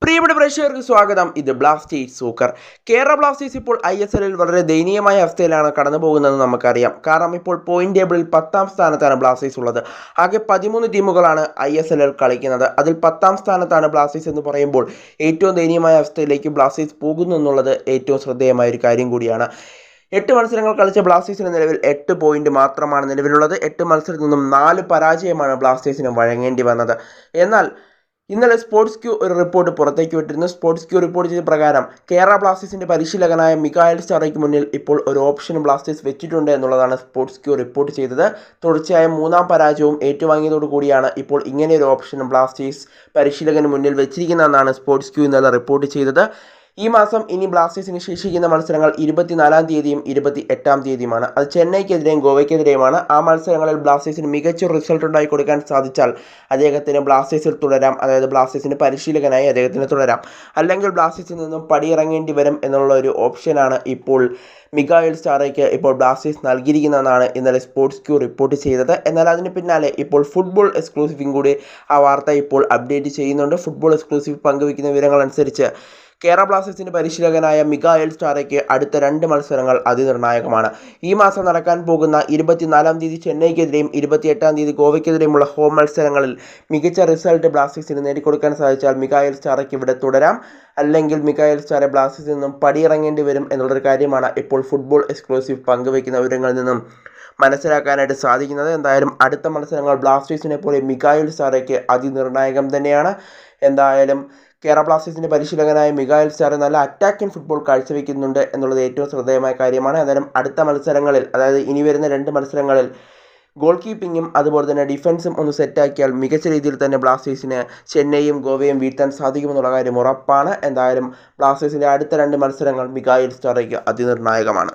പ്രിയപ്പെട്ട പ്രേക്ഷകർക്ക് സ്വാഗതം. ഇത് ബ്ലാസ്റ്റേഴ്സ് സൂക്കർ. കേരള ബ്ലാസ്റ്റേഴ്സ് ഇപ്പോൾ ISLൽ വളരെ ദയനീയമായ അവസ്ഥയിലാണ് കടന്നു പോകുന്നതെന്ന് നമുക്കറിയാം. കാരണം ഇപ്പോൾ പോയിന്റ് ടേബിളിൽ 10ാം സ്ഥാനത്താണ് ബ്ലാസ്റ്റേഴ്സ് ഉള്ളത്. ആകെ 13 ടീമുകളാണ് ISLൽ കളിക്കുന്നത്. അതിൽ 10ാം സ്ഥാനത്താണ് ബ്ലാസ്റ്റേഴ്സ് എന്ന് പറയുമ്പോൾ ഏറ്റവും ദയനീയമായ അവസ്ഥയിലേക്ക് ബ്ലാസ്റ്റേഴ്സ് പോകുന്നു എന്നുള്ളത് ഏറ്റവും ശ്രദ്ധേയമായ ഒരു കാര്യം കൂടിയാണ്. 8 മത്സരങ്ങൾ കളിച്ച ബ്ലാസ്റ്റേഴ്സിന് നിലവിൽ 8 പോയിന്റ് മാത്രമാണ് നിലവിലുള്ളത്. 8 മത്സരത്തിൽ നിന്നും 4 പരാജയമാണ് ബ്ലാസ്റ്റേഴ്സിന് വഴങ്ങേണ്ടി വന്നത്. എന്നാൽ ഇന്നലെ സ്പോർട്സ് ക്യൂ ഒരു റിപ്പോർട്ട് പുറത്തേക്ക് വിട്ടിരുന്നു. സ്പോർട്സ് ക്യൂ റിപ്പോർട്ട് ചെയ്ത പ്രകാരം കേരള ബ്ലാസ്റ്റേഴ്സിന്റെ പരിശീലകനായ മിഖായൽ സ്റ്റാറയ്ക്ക് മുന്നിൽ ഇപ്പോൾ ഒരു ഓപ്ഷൻ ബ്ലാസ്റ്റേഴ്സ് വെച്ചിട്ടുണ്ട് എന്നുള്ളതാണ് സ്പോർട്സ് ക്യൂ റിപ്പോർട്ട് ചെയ്തത്. തുടർച്ചയായ 3ാം പരാജയവും ഏറ്റുവാങ്ങിയതോടുകൂടിയാണ് ഇപ്പോൾ ഇങ്ങനെയൊരു ഓപ്ഷൻ ബ്ലാസ്റ്റേഴ്സ് പരിശീലകന് മുന്നിൽ വെച്ചിരിക്കുന്നതെന്നാണ് സ്പോർട്സ് ക്യൂ ഇന്നലെ റിപ്പോർട്ട് ചെയ്തത്. ഈ മാസം ഇനി ബ്ലാസ്റ്റേഴ്സിന് ശേഷിക്കുന്ന മത്സരങ്ങൾ 24-ാം തീയതിയും 28-ാം തീയതിയുമാണ്. അത് ചെന്നൈക്കെതിരെയും ഗോവയ്ക്കെതിരെയുമാണ്. ആ മത്സരങ്ങളിൽ ബ്ലാസ്റ്റേഴ്സിന് മികച്ച റിസൾട്ട് ഉണ്ടായി കൊടുക്കാൻ സാധിച്ചാൽ അദ്ദേഹത്തിന് ബ്ലാസ്റ്റേഴ്സിൽ തുടരാം. അതായത് ബ്ലാസ്റ്റേഴ്സിൻ്റെ പരിശീലകനായി അദ്ദേഹത്തിന് തുടരാം. അല്ലെങ്കിൽ ബ്ലാസ്റ്റേഴ്സിൽ നിന്നും പടിയിറങ്ങേണ്ടി വരും എന്നുള്ള ഒരു ഓപ്ഷനാണ് ഇപ്പോൾ മിഖായൽ സ്റ്റാറയ്ക്ക് ഇപ്പോൾ ബ്ലാസ്റ്റേഴ്സ് നൽകിയിരിക്കുന്നതെന്നാണ് ഇന്നലെ സ്പോർട്സ് ക്യൂ റിപ്പോർട്ട് ചെയ്തത്. എന്നാൽ അതിന് പിന്നാലെ ഇപ്പോൾ ഫുട്ബോൾ എക്സ്ക്ലൂസീവും കൂടി ആ വാർത്ത ഇപ്പോൾ അപ്ഡേറ്റ് ചെയ്യുന്നുണ്ട്. ഫുട്ബോൾ എക്സ്ക്ലൂസീവ് പങ്കുവയ്ക്കുന്ന വിവരങ്ങൾ അനുസരിച്ച് കേരള ബ്ലാസ്റ്റേഴ്സിൻ്റെ പരിശീലകനായ മിഖായൽ സ്റ്റാറയ്ക്ക് അടുത്ത 2 മത്സരങ്ങൾ അതിനിർണായകമാണ്. ഈ മാസം നടക്കാൻ പോകുന്ന 24-ാം തീയതി ചെന്നൈക്കെതിരെയും 28-ാം തീയതി ഗോവയ്ക്കെതിരെയുമുള്ള ഹോം മത്സരങ്ങളിൽ മികച്ച റിസൾട്ട് ബ്ലാസ്റ്റേഴ്സിന് നേടിക്കൊടുക്കാൻ സാധിച്ചാൽ മിഖായൽ സ്റ്റാറയ്ക്ക് ഇവിടെ തുടരാം. അല്ലെങ്കിൽ മിഖായൽ സ്റ്റാറെ ബ്ലാസ്റ്റേഴ്സിൽ നിന്നും പടിയിറങ്ങേണ്ടി വരും എന്നുള്ളൊരു കാര്യമാണ് ഇപ്പോൾ ഫുട്ബോൾ എക്സ്ക്ലൂസീവ് പങ്കുവയ്ക്കുന്ന വിവരങ്ങളിൽ നിന്നും മനസ്സിലാക്കാനായിട്ട് സാധിക്കുന്നത്. എന്തായാലും അടുത്ത മത്സരങ്ങൾ ബ്ലാസ്റ്റേഴ്സിനെ പോലെ മിഖായൽ സ്റ്റാറയ്ക്ക് അതിനിർണായകം തന്നെയാണ്. എന്തായാലും കേരള ബ്ലാസ്റ്റേഴ്സിൻ്റെ പരിശീലകനായ മിഖായൽ സ്റ്റാർ നല്ല അറ്റാക്കിംഗ് ഫുട്ബോൾ കാഴ്ചവെക്കുന്നുണ്ട് എന്നുള്ളത് ഏറ്റവും ശ്രദ്ധേയമായ കാര്യമാണ്. എന്തായാലും അടുത്ത മത്സരങ്ങളിൽ, അതായത് ഇനി വരുന്ന 2 മത്സരങ്ങളിൽ ഗോൾ കീപ്പിങ്ങും അതുപോലെ തന്നെ ഡിഫൻസും ഒന്ന് സെറ്റാക്കിയാൽ മികച്ച രീതിയിൽ തന്നെ ബ്ലാസ്റ്റേഴ്സിന് ചെന്നൈയും ഗോവയും വീഴ്ത്താൻ സാധിക്കുമെന്നുള്ള കാര്യം ഉറപ്പാണ്. എന്തായാലും ബ്ലാസ്റ്റേഴ്സിൻ്റെ അടുത്ത 2 മത്സരങ്ങൾ മിഖായൽ സ്റ്റാറയ്ക്ക് അതിനിർണായകമാണ്.